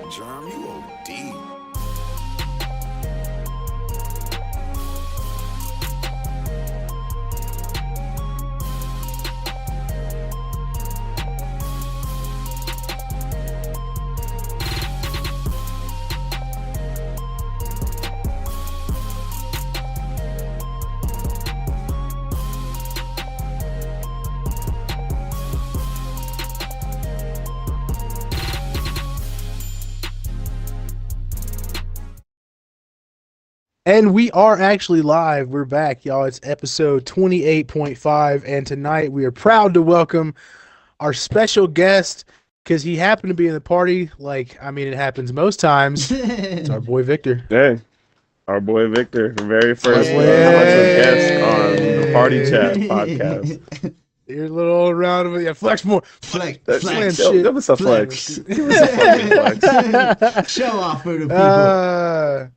Germ, you OD. And we are actually live. We're back, y'all. It's episode 28.5. And tonight we are proud to welcome our special guest because he happened to be in the party. It happens most times. It's our boy Victor. Hey, our boy Victor, the very first Hey. special guest on the Party Chat podcast. Here's a little round of flex more. Flex. Give us a flex. Give us a fucking flex. Show off for the people.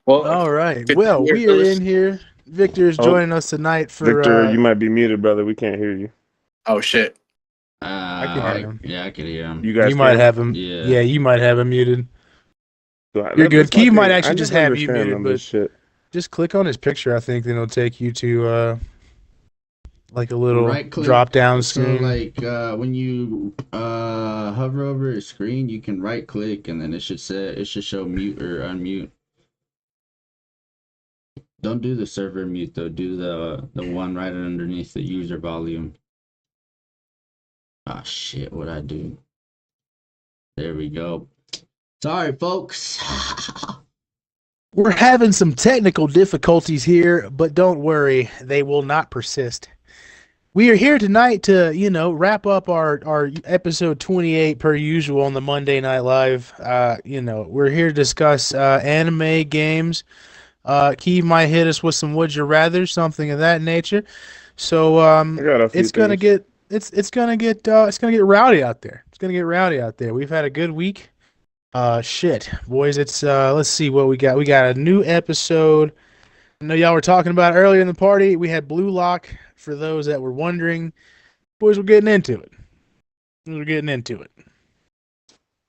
All right. Well, we are in here. Victor is joining us tonight for. Victor, you might be muted, brother. We can't hear you. Oh shit! I can hear him. Yeah, I can hear him. You might have him. Yeah, you might have him muted. You're good. Key might actually just have you muted, but just click on his picture. I think then it'll take you to like a little drop down screen. So when you hover over his screen, you can right click and then it should show mute or unmute. Don't do the server mute though. Do the one right underneath the user volume. Ah shit! What'd I do? There we go. Sorry, folks. We're having some technical difficulties here, but don't worry, they will not persist. We are here tonight to, wrap up our episode 28 per usual on the Monday Night Live. We're here to discuss anime games. Key might hit us with some would you rather, something of that nature. So it's gonna get rowdy out there. It's gonna get rowdy out there. We've had a good week. Shit, boys. It's let's see what we got. We got a new episode. I know y'all were talking about it earlier in the party. We had Blue Lock. For those that were wondering, boys, we're getting into it.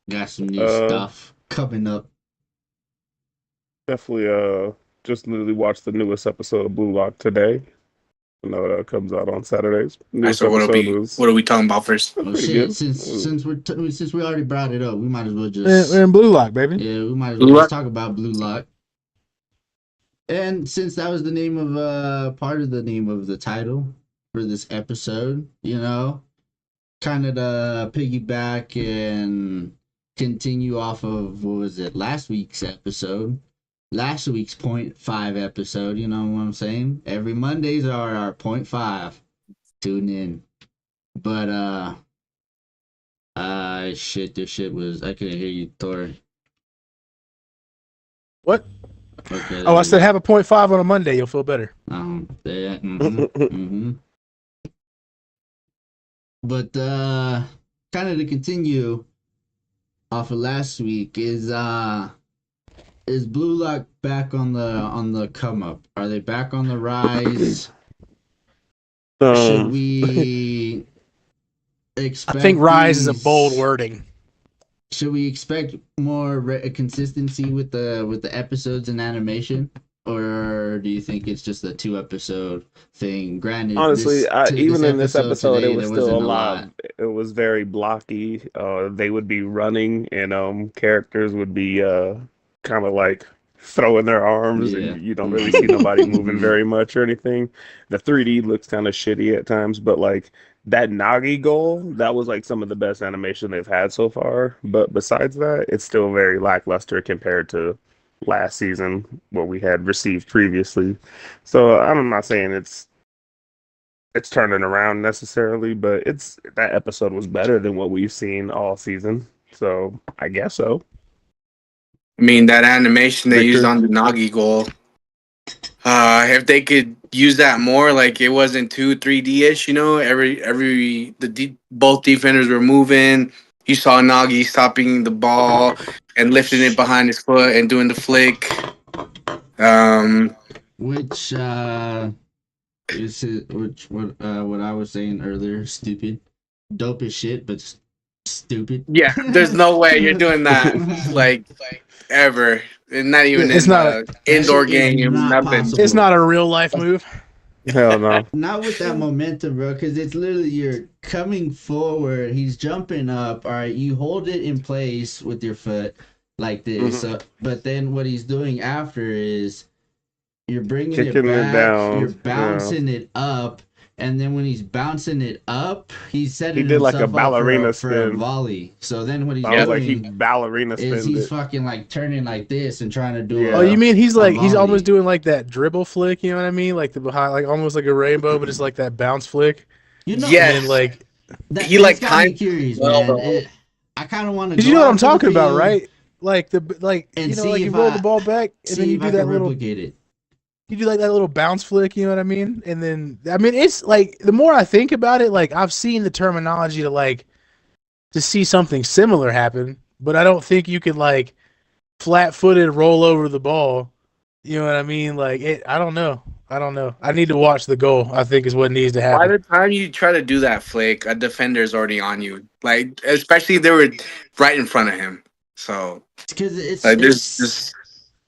Got some new stuff coming up. Definitely just literally watched the newest episode of Blue Lock today. I know that comes out on Saturdays. So what are we talking about first? Oh, shit, since we already brought it up, we might as well just we're in Blue Lock, baby. Yeah, we might as well just talk about Blue Lock. And since that was the name of part of the name of the title for this episode, kind of to piggyback and continue off of last week's episode. Last week's 0.5 episode, you know what I'm saying? Every Mondays are our 0.5. Tune in. But this shit was I couldn't hear you, Thor. What? Okay. I said have a 0.5 on a Monday, you'll feel better. But kind of to continue off of last week is Blue Lock back on the come up? Are they back on the rise? Should we expect? I think rise is a bold wording. Should we expect more consistency with the episodes and animation, or do you think it's just a 2-episode thing? Granted, honestly, even in this episode, today, it was still a lot. It was very blocky. They would be running, and characters would be kind of like throwing their arms, and you don't really see nobody moving very much or anything. The 3D looks kind of shitty at times, but like that Nagi goal, that was like some of the best animation they've had so far. But besides that, it's still very lackluster compared to last season, what we had received previously. So I'm not saying it's turning around necessarily, but that episode was better than what we've seen all season. So I guess so. I mean, that animation they used on the Nagi goal, if they could use that more, like it wasn't too 3D-ish, both defenders were moving. You saw Nagi stopping the ball and lifting it behind his foot and doing the flick. What I was saying earlier, stupid, dope as shit, but Stupid. Yeah, there's no way you're doing that like ever. And not even It's in not the indoor shit is game, not nothing. possible. it's not a real life move. Hell no. Not with that momentum, bro, because it's literally you're coming forward, he's jumping up, all right, you hold it in place with your foot like this, but then what he's doing after is you're bringing Kicking it it back, down, you're yeah. bouncing it up, and then when he's bouncing it up, he's setting He did like a himself up ballerina for a spin. volley. So then what he's I was like, he doing ballerina is spinned he's it. fucking like turning like this and trying to do Yeah. Oh, you mean he's a like he's volley. almost doing like that dribble flick, you know what I mean? Like the behind, like almost like a rainbow, but it's like that bounce flick. You know, And Yes. then like, He, like, got me timed curious, well, man. though. I kind of want to. cause you know what I'm talking about, right? Like And you know, see like you if roll I- the ball back and See then you if do I that can little, replicate it. you do like that little bounce flick, you know what I mean? And then I mean, it's like the more I think about it, like I've seen the terminology to see something similar happen, but I don't think you can like flat-footed roll over the ball. You know what I mean? Like it. I don't know. I need to watch the goal. I think is what needs to By happen. the time you try to do that flick, a defender's already on you. Like, especially if they were right in front of him. So, Because it's like, it's there's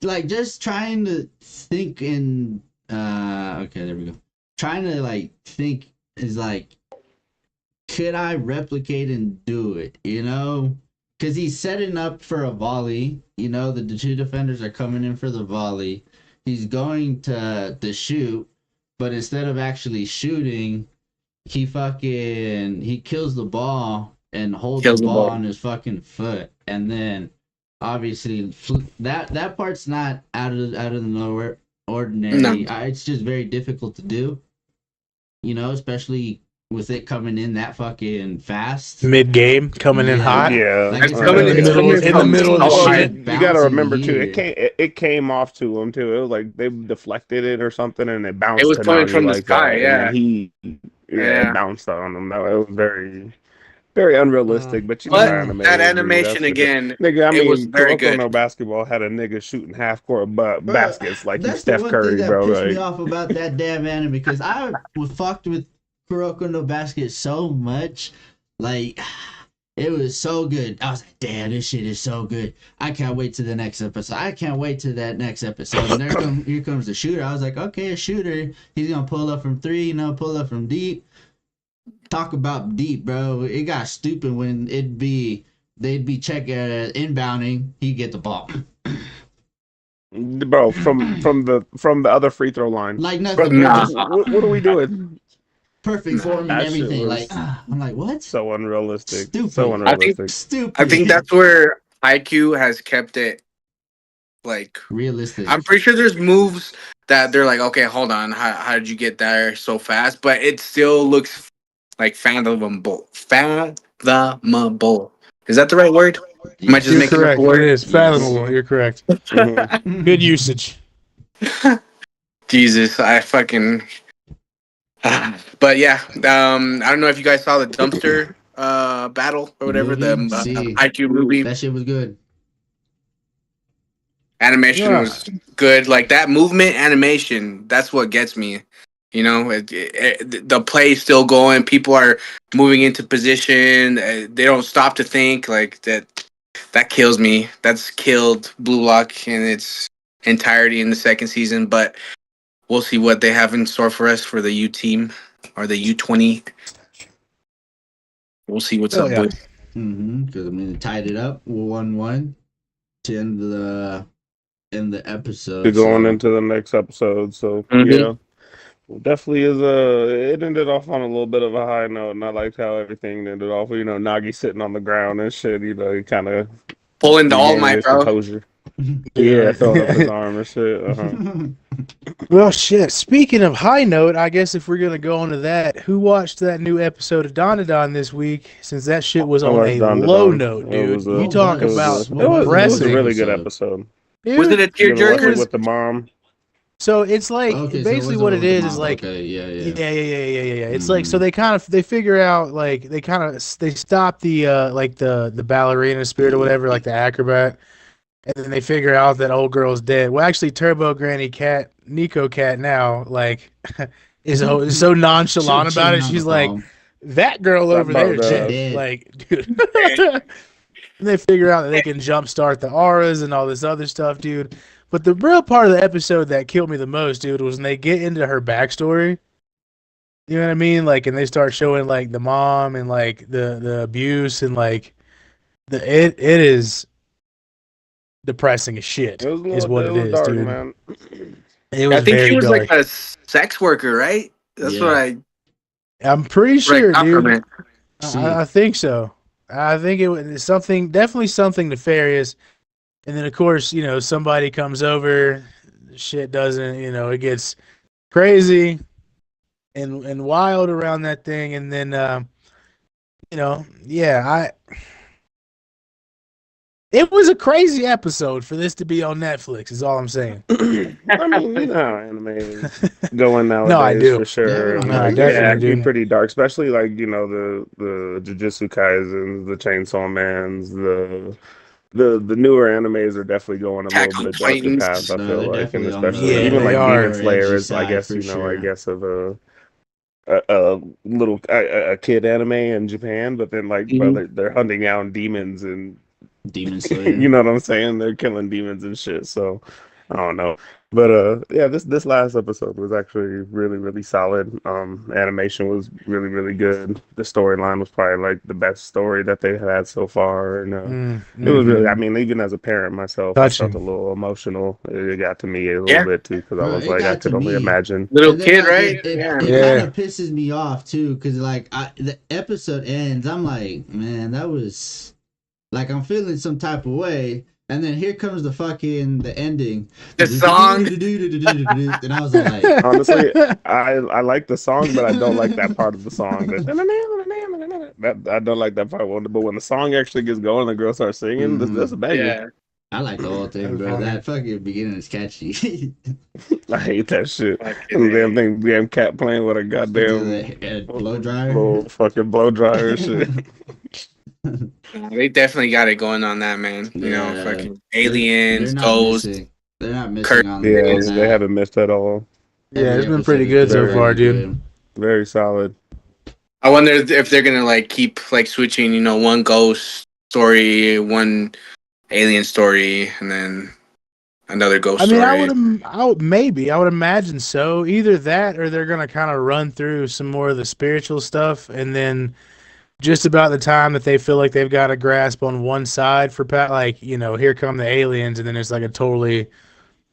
like just trying to think in. Okay, there we go. Trying to like think is like, could I replicate and do it? You know, because he's setting up for a volley. You know, the two defenders are coming in for the volley. He's going to shoot, but instead of actually shooting, he kills the ball and holds Kills the the ball ball. on his fucking foot, and then obviously that part's not out of the nowhere ordinary. No. It's just very difficult to do, you know, especially with it coming in that fucking fast. Mid game, coming in Yeah. hot. Yeah. Like, it's coming in the it's middle- it's in the middle of the Well, shit. you got to remember too. here. It came off to him too. It was like they deflected it or something, and it bounced. It was to coming Nani from the like sky, that, yeah. And then Yeah. it bounced on him. That it was very, very unrealistic. But you know, But animated, that dude, animation that's for sure. again, Nigga, I it was mean, very Kuroko good. no basketball had a nigga shooting half court Bro, baskets like he's that's Steph the one Curry, thing that bro. pissed me Like, off about that damn anime, because I was fucked with Kuroko no Basket so much. Like, it was so good. I was like, damn, this shit is so good. I can't wait to the next episode. I can't wait to that next episode. And here comes the shooter. I was like, okay, a shooter. He's gonna pull up from three, you know, pull up from deep. Talk about deep, bro. It got stupid when they'd be checking inbounding. He'd get the ball. bro, from the other free throw line. Like nothing. Nah. What are we doing? Perfect form and That shit everything. was- Like, I'm like, what? So unrealistic. Stupid. So unrealistic. Stupid. I think that's where IQ has kept it. Like, realistic. I'm pretty sure there's moves that they're like, okay, hold on, how did you get there so fast? But it still looks like fathomable. Fathomable. Is that the right word? Am I just You're making up correct. a word? It is fathomable. You're correct. Mhm. Good usage. Jesus, I fucking. But yeah, I don't know if you guys saw the dumpster battle or whatever, the Movie? See. IQ movie. That shit was good. Animation Yeah. was good. Like that movement animation, that's what gets me. You know, the play's still going. People are moving into position. They don't stop to think. Like that. That kills me. That's killed Blue Lock in its entirety in the second season. But we'll see what they have in store for us for the U team or the U20. We'll see what's Oh, up, yeah. boys. Because I mean, it tied it up 1-1 to end the episode. Be going so- into the next episode. So Mhm. yeah, definitely is it ended off on a little bit of a high note, and I liked how everything ended off. You know, Nagi sitting on the ground and shit. You know, he kind of Pulling the All Might, bro. composure. Yeah, throwing up his arm and shit. Well, shit. Speaking of high note, I guess if we're gonna go into that, who watched that new episode of Don this week? Since that shit was I on watched a Don to low Don. note, It dude. was You talk it was about a- it was a depressing. really good episode. Was it a You ever watch it tearjerker? with the mom? So it's like Okay, so basically it what wasn't it with is the is mom. like Okay, yeah. yeah. It's like so they figure out like they stop the the ballerina spirit or whatever, like the acrobat, and then they figure out that old girl's dead. Well, actually, Turbo Granny Cat, Nico Cat now, like is so nonchalant about it. Chilling on She's the like, phone. that girl over there is dead. Dead. Like, dude. And they figure out that they can jumpstart the auras and all this other stuff, dude. But the real part of the episode that killed me the most, dude, was when they get into her backstory. You know what I mean? Like, and they start showing like the mom and like the abuse and like it is depressing as shit. It was a Is little, what it it was is, dark, dude. man. It was I think she very was dark. like a sex worker, right? That's Yeah. what I I'm pretty sure, got from dude. it. I think so. I think it was something, definitely something nefarious. And then, of course, you know, somebody comes over, shit doesn't, you know, it gets crazy and wild around that thing. And then, you know, yeah, it was a crazy episode for this to be on Netflix, is all I'm saying. I mean, you know how anime is going nowadays No, I do. for sure. Yeah, And, no, I like, definitely yeah, it can do. be pretty dark, especially like the Jujutsu Kaisens, the Chainsaw Mans, the newer animes are definitely going a Attack little on bit darker Titans. path. I No, feel they're like, and definitely on especially Yeah, even they like are. Demon Slayer edgy is, I side guess for you know, I sure. guess of a little a kid anime in Japan, but then like Mhm. brother, they're hunting down demons and Demon Slayer. you know what I'm saying? They're killing demons and shit. So I don't know. But yeah, this last episode was actually really, really solid. Animation was really, really good. The storyline was probably like the best story that they've had so far. And it was really, I Mm-hmm. mean, even as a parent myself, I felt a Touching. little emotional. It got to me a little Yeah, bit too, because I Bro, was it like, I got to could only me. imagine. little And then kid, like right? it Yeah. kind Yeah. of pisses me off too, because like the episode ends, I'm like, man, that was like I'm feeling some type of way, and then here comes the ending, The song. and I was like, Honestly, I like the song, but I don't like that part of the song. That I don't like that part. But when the song actually gets going, the girl starts singing. That's a banger. Yeah. I like the whole thing, That's bro. funny. That fucking beginning is catchy. I hate that shit. Fucking And the damn A. thing, damn cat playing with a Do goddamn the blow dryer. little fucking blow dryer and shit. They definitely got it going on that, man. You know, Yeah. fucking They're aliens, not ghosts. missing. They're not missing Kurt- on Yeah, on they that. haven't missed at all. Yeah, it's Every been pretty episode good has so been far, really dude. good. Very solid. I wonder if they're gonna like keep like switching, you know, one ghost story, one alien story, and then another ghost I mean, story. I would imagine so. Either that, or they're gonna kind of run through some more of the spiritual stuff, and then just about the time that they feel like they've got a grasp on one side for like, you know, here come the aliens, and then it's like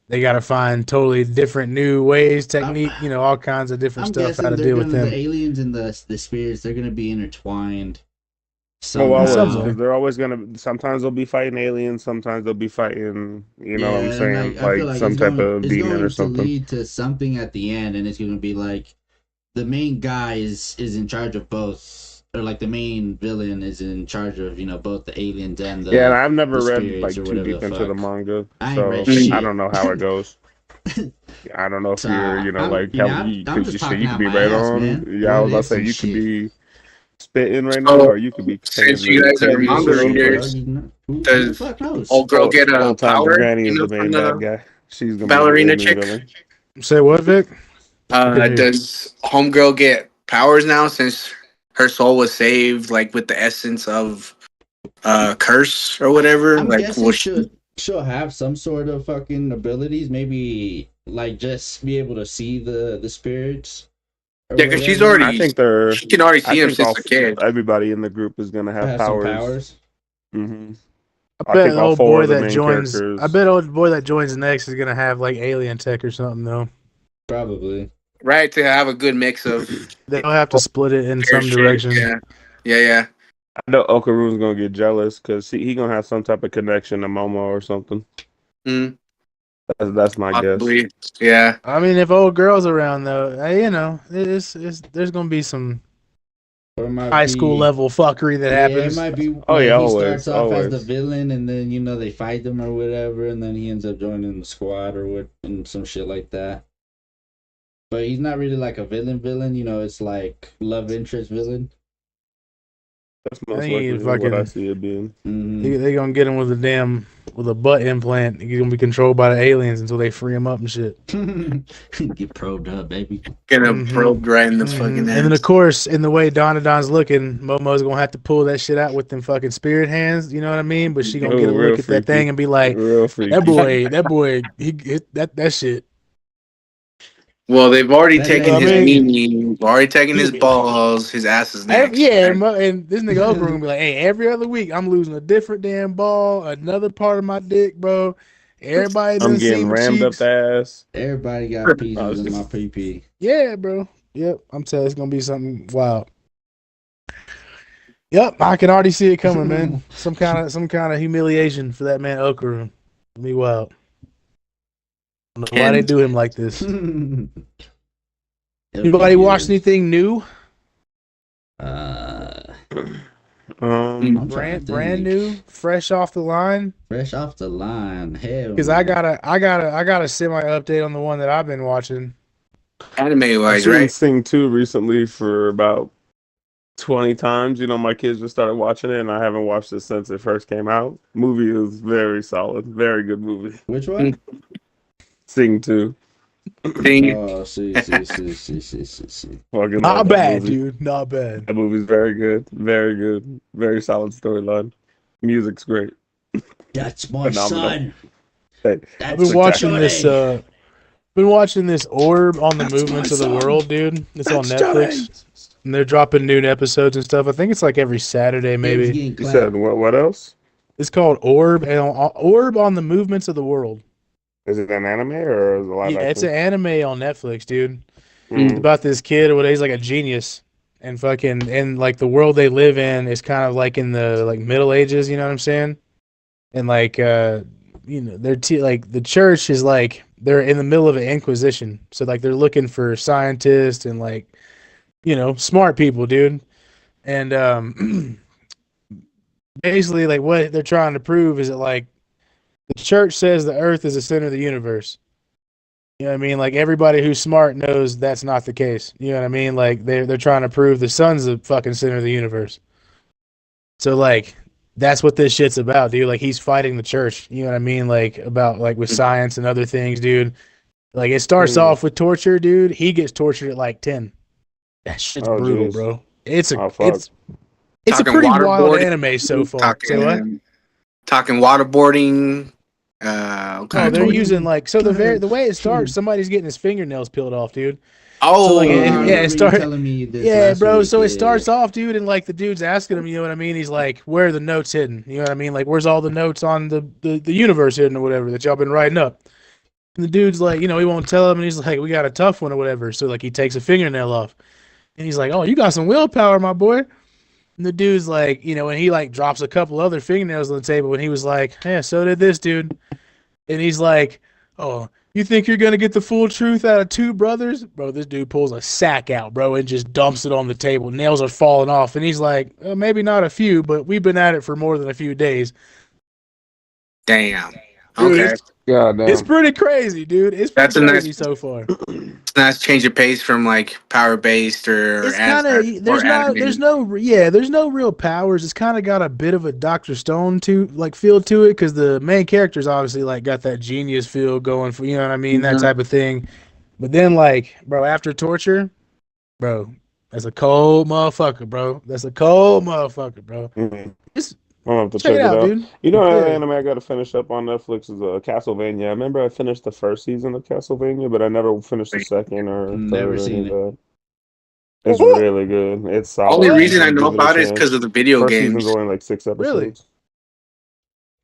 they got to find totally different new ways, technique, you know, all kinds of different I'm stuff how guessing to deal with the them. aliens and the spirits, they're gonna be intertwined Well, always, somehow. because they're always gonna. Sometimes they'll be fighting aliens. Sometimes they'll be fighting. You know what I'm and saying? I feel like some it's type going, of it's demon going or to something. lead to something at the end, and it's gonna be like the main guy is in charge of both, or like the main villain is in charge of, you know, both the aliens and the Yeah, and I've never the read spirits like or too whatever deep the into the fuck. manga, I ain't so read I shit. don't know how it goes. I don't know if So, you're, you know, I'm- like you know, how I'm- you I'm could just you talking you could out be my right ass, on. man. Yeah, I was What about to is say some you could shit? be spitting right now, So or you could be since taking you the guys are taking this manga shit real quick. readers, Who the does fuck knows? old girl get a Old times power? Granny You is know, the from main bad the guy. She's gonna be ballerina the main chick. villain. Say what, Vic? I couldn't hear. Does homegirl get powers now since her soul was saved, like with the essence of curse or whatever? I'm Like, guessing will she? she'll have some sort of fucking abilities, maybe like just be able to see the spirits or Yeah, because she's whatever. I already think they're. she can already I see him think since a kid. everybody in the group is gonna have Have some powers. powers. hmm I I bet think the all old four boy of the that main joins. characters. I bet old boy that joins next is gonna have like alien tech or something though. Probably. Right, to have a good mix of They'll have to split it in weird some shit. direction. Yeah. I know Okaru's gonna get jealous because he gonna have some type of connection to Momo or something. Mm, That's my guess. possibly. Yeah. I mean, if old girl's around though, you know, it's there's gonna be some Or it might high be, school level fuckery that Yeah, it happens. might be. Oh, like, yeah, he always, starts off as always. the villain, and then you know they fight them or whatever, and then he ends up joining the squad or what and some shit like that. But he's not really like a villain. You know, it's like love interest villain. That's I most think he likely what I fucking see it being. they gonna get him with with a butt implant. He's gonna be controlled by the aliens until they free him up and shit. Get probed up, baby. Get a Mhm. probed right in the fucking And then ass. of course, in the way Donadon's looking, Momo's gonna have to pull that shit out with them fucking spirit hands. You know what I mean? But she gonna Oh, get a real look at that freaky. thing and be like, Real freaky. that boy, that shit. Well, they've already That taken I his mean, meat, already taken his balls, his ass is next. yeah, right? and this nigga Okra gonna be like, hey, every other week I'm losing a different damn ball, another part of my dick, bro. Everybody I'm done see getting my rammed up cheeks. the ass. Everybody got pieces in my PP. Yeah, bro. Yep, I'm telling you, it's gonna be something wild. Yep, I can already see it coming, man. Some kind of humiliation for that man Okra. Be wild. I don't know why they do him like this. Anybody watched anything new? I'm trying to Brand think. new, fresh off the line. Fresh off the line. Hell. Because I got a semi update on the one that I've been watching. Anime I've wise, seen right? Sing 2 recently for about 20 times. You know, my kids just started watching it, and I haven't watched it since it first came out. Movie is very solid. Very good movie. Which one? Sing 2. Thing. Oh, see. Fucking Not love that bad, movie. dude. Not bad. That movie's very good. Very good. Very solid storyline. Music's great. That's my Phenomenal. son. Hey, I've been watching this. Been watching this Orb on the That's Movements my of the son. World, dude. It's on That's Netflix, and they're dropping new episodes and stuff. I think it's like every Saturday, maybe. you said what else? It's called Orb, and Orb on the Movements of the World. Is it an anime or is it live Yeah, action? it's an anime on Netflix, dude. Mm. It's about this kid, or he's like a genius, and like the world they live in is kind of like in the like Middle Ages. You know what I'm saying? And like they're like the church is like they're in the middle of an inquisition, so like they're looking for scientists and like smart people, dude. And basically like what they're trying to prove is that like the church says the earth is the center of the universe. You know what I mean? Like everybody who's smart knows that's not the case. You know what I mean? Like they're trying to prove the sun's the fucking center of the universe. So like that's what this shit's about, dude. Like he's fighting the church. You know what I mean? Like about like with science and other things, dude. Like it starts off with torture, dude. He gets tortured at like 10. That shit's brutal, geez. bro. It's a fuck. it's a Talking pretty wild waterboarding, anime so far. Say what? Talking waterboarding. Oh, they're using like the way it starts. Somebody's getting his fingernails peeled off, dude. Oh, So like it starts. telling me this Yeah, last bro. week, So it yeah. starts off, dude, and like the dude's asking him, you know what I mean? He's like, "Where are the notes hidden?" You know what I mean? Like, where's all the notes on the universe hidden or whatever that y'all been writing up? And the dude's like, he won't tell him, and he's like, "We got a tough one or whatever." So like he takes a fingernail off, and he's like, "Oh, you got some willpower, my boy." And the dude's like, and he like drops a couple other fingernails on the table, and he was like, "Yeah, so did this dude." And he's like, "Oh, you think you're gonna get the full truth out of two brothers?" Bro, this dude pulls a sack out, bro, and just dumps it on the table. Nails are falling off. And he's like, maybe not a few, but we've been at it for more than a few days. damn. Dude, Okay. it's pretty crazy, dude. It's pretty That's a crazy nice- so far. It's a nice change of pace from like power based or It's kind of there's no real powers. It's kind of got a bit of a Dr. Stone feel to it, because the main character's obviously like got that genius feel going for, you know what I mean, that type of thing. But then like, bro, after torture, bro, that's a cold motherfucker, bro. That's a cold motherfucker, bro. Mm-hmm. It's I'll have to check it out, dude. You know, Yeah. anime I got to finish up on Netflix is Castlevania. I remember I finished the first season of Castlevania, but I never finished the second or third. Never or seen any it. of that. It's really good. It's solid. Only reason I Give know it a about it is chance. because of the video First games. season's only like 6 episodes.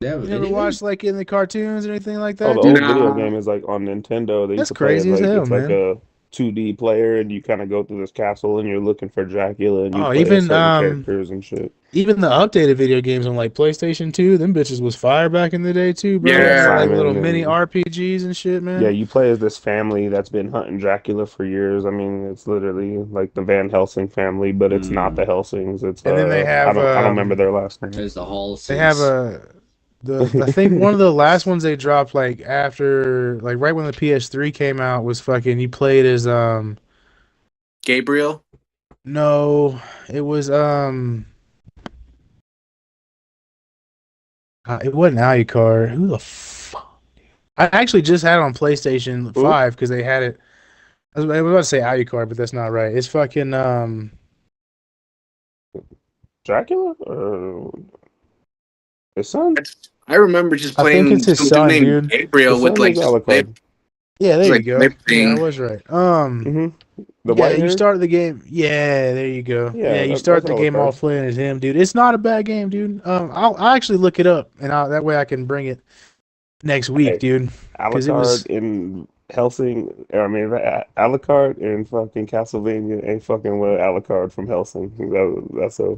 Really? Yeah, You never watched like in the cartoons or anything like Oh, that, the dude? old video game is like on Nintendo. They That's used to play it crazy as like hell, it's man. like a 2D player, and you kind of go through this castle, and you're looking for Dracula, and you play even certain characters and shit. Even the updated video games on like PlayStation 2, them bitches was fire back in the day too, bro. Yeah, They had, like Simon little and- mini RPGs and shit, man. Yeah, you play as this family that's been hunting Dracula for years. I mean, it's literally like the Van Helsing family, but it's not the Helsings. It's And then they have, I don't remember their last name. There's the whole. They have I think one of the last ones they dropped like after, like right when the PS3 came out, was fucking, you played as Gabriel. no, it was It wasn't Alucard. Who the fuck? I actually just had it on PlayStation 5 because they had it. I was about to say Alucard, but that's not right. It's fucking Dracula? His son? I remember just I think it's playing his some dude son, named dude. Gabriel His with son like is just lip, Alucard. Yeah, there you like go. lip Yeah, I thing. was right. The Yeah, white you hair? start the game. Yeah, there you go. Yeah, Yeah, you that's start the game Alucard. off playing as him, dude. It's not a bad game, dude. I'll actually look it up, and that way I can bring it next week, Hey, dude. Because it was Alucard in Helsing, I mean, Alucard in fucking Castlevania ain't fucking with Alucard from Helsing. That's a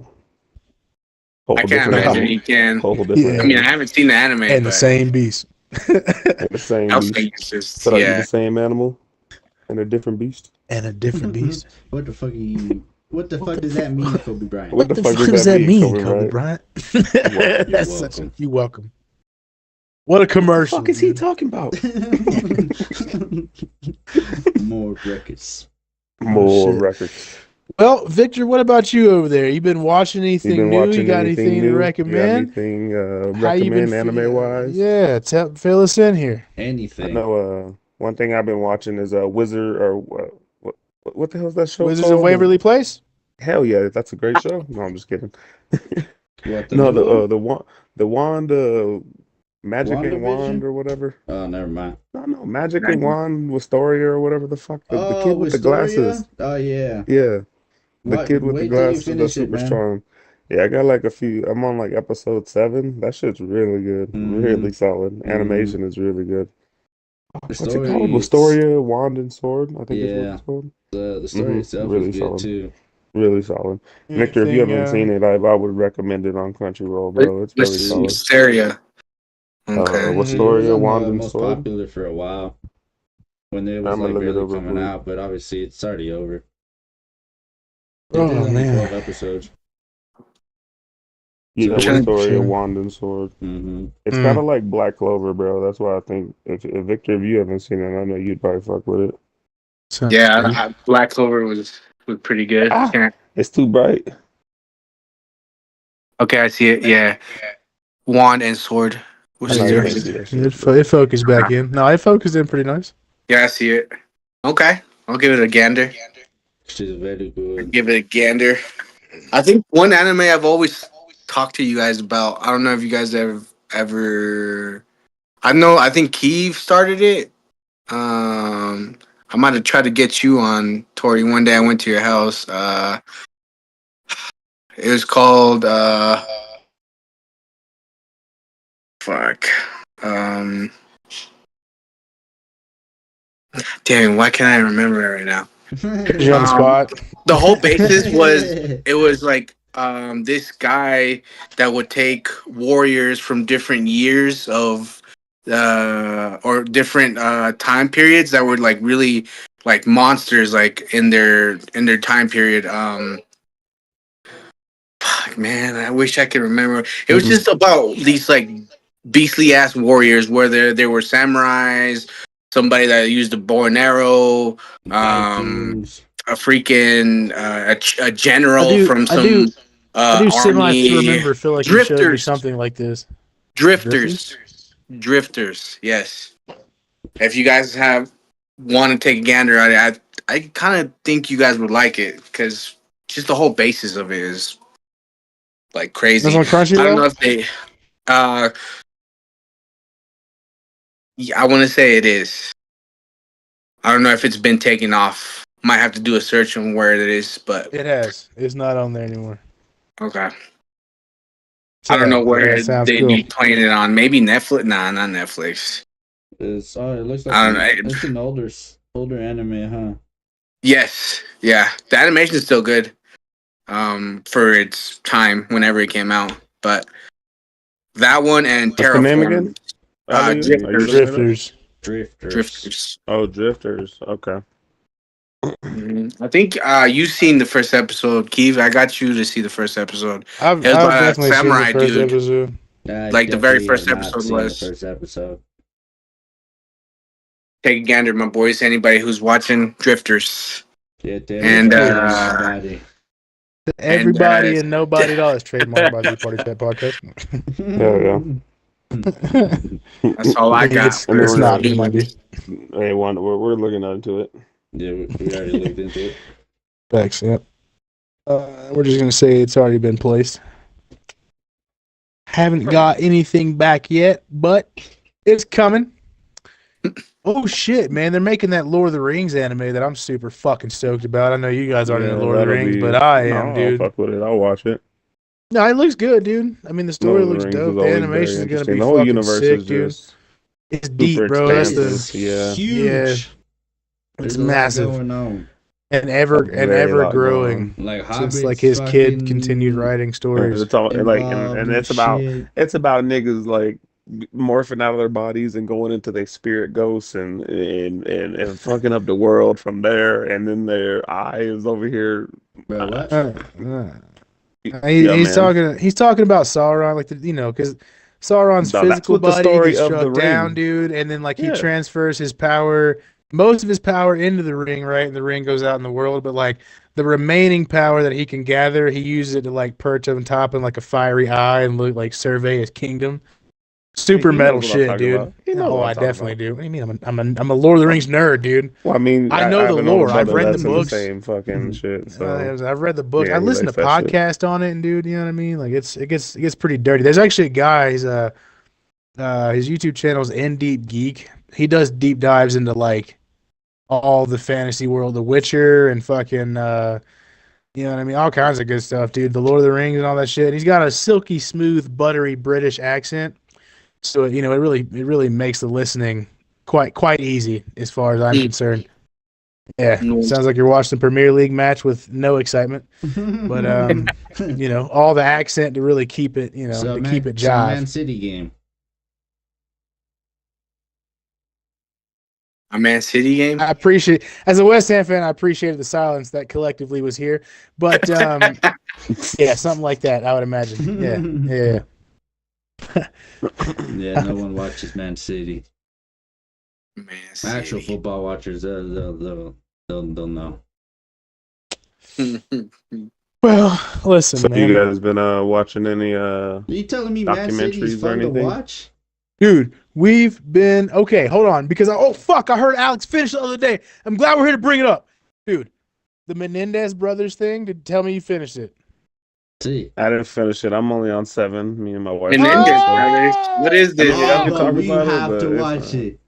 whole I can't different imagine animal. he can. Whole different I yeah, mean, I animal. haven't seen the anime, and the but same beast. And the same I was beast. thinking it's just Could I be yeah. the same animal and a different beast? And a different beast. What the fuck are you? What the fuck does that mean, Kobe Bryant? What the fuck does that mean, Kobe Bryant? That's welcome. such a, you welcome. What a What the commercial! fuck is he dude. talking about? More records. More shit. records. Well, Victor, what about you over there? You been watching You anything been new? You watching got anything anything to new? You got recommend? anything How you been? recommend anime wise? Yeah, fill us in here. I Anything. know one thing I've been watching is Wizard or what the hell is that show Wizards of called? Waverly Place. Hell yeah, that's a great show. No, I'm just kidding. What the No, new one? the wand Magic and Wand WandaVision? or whatever. Oh, never mind. No, Magic and Wand Wistoria or whatever the fuck. The Oh, kid with the glasses. Wistoria? Oh yeah. Yeah, the What? kid with the Wait till you glasses that's finish it, super man. strong. Yeah, I got like a few. I'm on like episode 7. That shit's really good. Really solid. Animation is really good. The What's it story, called? Wistoria, Wand and Sword, I think is what yeah, it's called. the story itself Really is good solid. too. Really solid. Victor, if you Anything, haven't seen it, I would recommend it on Crunchyroll, bro. It's very solid. Wisteria. Okay. It was Wistoria, on Wand the and most Sword. popular for a while when it was I'm gonna like look it barely up real coming quick. out, but obviously it's already over. It Oh, did only man. 12 episodes. Yeah, So- Wistoria, Sure. Wand and Sword. Mm-hmm. It's kind of like Black Clover, bro. That's why I think if Victor, if you haven't seen it, I know you'd probably fuck with it. Yeah, Black Clover was pretty good. Ah. Yeah. It's too bright. Okay, I see it. Yeah, Wand and Sword. I know Yeah. you Wisteria. can't see that shit. It focused back in. No, it focused in pretty nice. Yeah, I see it. Okay, I'll give it a gander. She's very good. Give it a gander. I think one anime I've always talked to you guys about. I don't know if you guys ever. I think Keeve started it. I might have tried to get you on, Tori. One day I went to your house. It was called fuck. Damn, why can't I remember it right now? You on the spot? The whole basis was it was like this guy that would take warriors from different years of or different time periods that were like really like monsters like in their time period. Fuck, man, I wish I could remember. It was just about these like beastly ass warriors where there were samurais, somebody that used a bow and arrow, Vikings. a freaking a general I do- from I some do- I do semi army. remember. Feel like you showed me Drifters. something like this. Drifters. Yes. If you guys want to take a gander at it, I kind of think you guys would like it because just the whole basis of it is like crazy. That's on I don't know Crunchyroll. if they. Yeah, I want to say it is. I don't know if it's been taken off. Might have to do a search on where it is, but It has. It's not on there anymore. okay. I don't know where Sounds they'd cool. be playing it on. Maybe Netflix. Nah, not Netflix. It looks like I don't know. it's an older anime, huh? Yes, yeah. The animation is still good, for its time whenever it came out. But that one and What's the name Terraform, again? Ali, are you Drifters. looking it up? Drifters. Drifters. Oh, Drifters. Okay. I think you've seen the first episode, Keith. I got you to see the first episode. I've It was by that definitely seen the samurai first dude. episode. I Like the very definitely first have not episode seen was. the first episode. Take a gander, my boys. Anybody who's watching Drifters. Yeah, And, everybody. Everybody And, and nobody at all is trademarked by the Party Chat Podcast. Yeah. That's all I got. It's not me, my dude. Hey, we're looking into it. Yeah, we already looked into it. Thanks. Yep. We're just gonna say it's already been placed. Haven't got anything back yet, but it's coming. Oh shit, man! They're making that Lord of the Rings anime that I'm super fucking stoked about. I know you guys aren't into Lord of the Rings, but I am, dude. I'll fuck with it. I'll watch it. No, it looks good, dude. I mean, the story looks dope. The animation is gonna be fucking sick, dude. It's deep, bro. That's huge. It's massive and ever growing. Like since like his kid continued writing stories. It's all like, and it's about niggas like morphing out of their bodies and going into their spirit ghosts and fucking up the world from there, and then their eye is over here. Bro, what? He's talking about Sauron, like because Sauron's physical body gets struck down, dude, and then like he transfers his power, most of his power into the ring, right? And the ring goes out in the world, but like the remaining power that he can gather, he uses it to like perch on top in like a fiery eye and look like survey his kingdom. Super metal shit, dude. I definitely do. What do you mean? I'm a Lord of the Rings nerd, dude. Well, I mean, I know the lore. I've read the books. The same fucking shit. So I've read the books. I listen to podcasts on it, and dude, you know what I mean? Like it gets pretty dirty. There's actually a guy. His YouTube channel is In Deep Geek. He does deep dives into like all the fantasy world, The Witcher, and fucking you know what I mean? All kinds of good stuff, dude. The Lord of the Rings and all that shit. He's got a silky smooth, buttery British accent. So it really makes the listening quite easy as far as I'm concerned. Yeah, sounds like you're watching a Premier League match with no excitement, but all the accent to really keep it, keep it jive. Man City game. A Man City game. I appreciate, as a West Ham fan, I appreciated the silence that collectively was here, but yeah, something like that, I would imagine. Yeah. Yeah, no one watches Man City. Man City. Actual football watchers, they'll know. Well, listen, so man. You guys been watching any Are you telling me Man City's fun to watch? Dude, we've been okay. Hold on, because I heard Alex finish the other day. I'm glad we're here to bring it up, dude. The Menendez brothers thing. Tell me you finished it. See, I didn't finish it. I'm only on 7. Me and my wife. What is this? We have to watch it.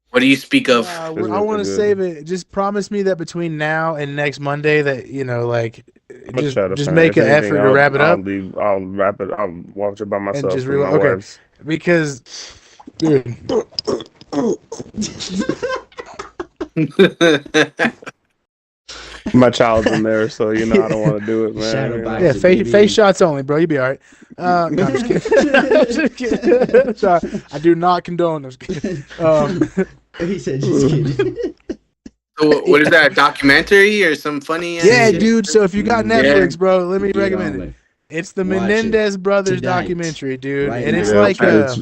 What do you speak of? I want to save it. Just promise me that between now and next Monday, that just make an effort to wrap it up. I'll wrap it. I'll watch it by myself. And just because, dude. My child's in there, so I don't want to do it, man. Yeah, face shots only, bro. You'll be all right. No, I'm just kidding. I'm just kidding. Sorry. I do not condone this. He said, just kidding. So what is that, a documentary or some funny? Yeah, dude. So if you got Netflix, bro, let me recommend it. It's the Menendez brothers documentary, dude, and it's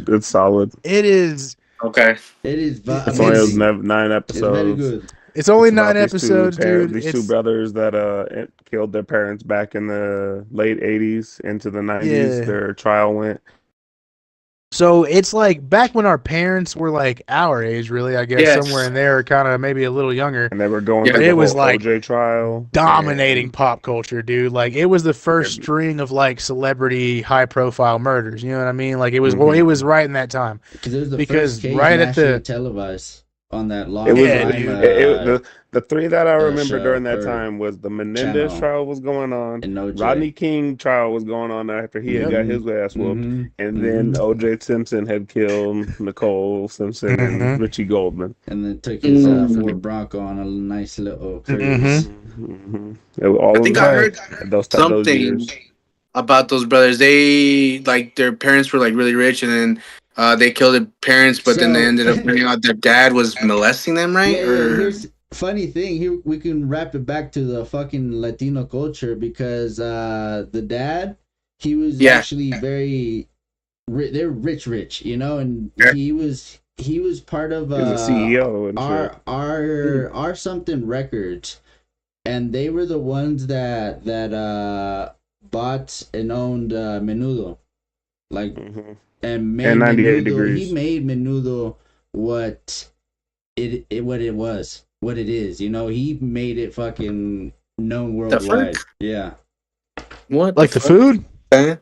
it's solid. It is okay. It is. It's only 9 episodes. It's very good. It's only 9 episodes, dude. These two brothers that killed their parents back in the late 80s into the 90s. Yeah. Their trial went. So it's like back when our parents were like our age, really, I guess, somewhere in there, kind of maybe a little younger. And they were going through the whole OJ trial. Dominating pop culture, dude. Like it was the first string of like celebrity high profile murders. You know what I mean? Like it was it was right in that time. Because it was the first case right at the televised. On that long the 3 that I remember during that time was the Menendez trial was going on, and Rodney King trial was going on after he had got his ass whooped, and then OJ Simpson had killed Nicole Simpson and Richie Goldman, and then took his Ford Bronco on a nice little cruise. I think I heard something about those brothers. They like their parents were like really rich, and then they killed their parents, but then they ended up finding out their dad was molesting them, right? Yeah, here's funny thing. Here we can wrap it back to the fucking Latino culture because the dad, he was actually very. They're rich, and he was part of he was a CEO and our something records, and they were the ones that bought and owned Menudo. like, Mm-hmm. and And made 98 Menudo. He degrees. made Menudo what what it was, what it is. You know, he made it fucking known The worldwide. fuck? Yeah. What Like the food? man?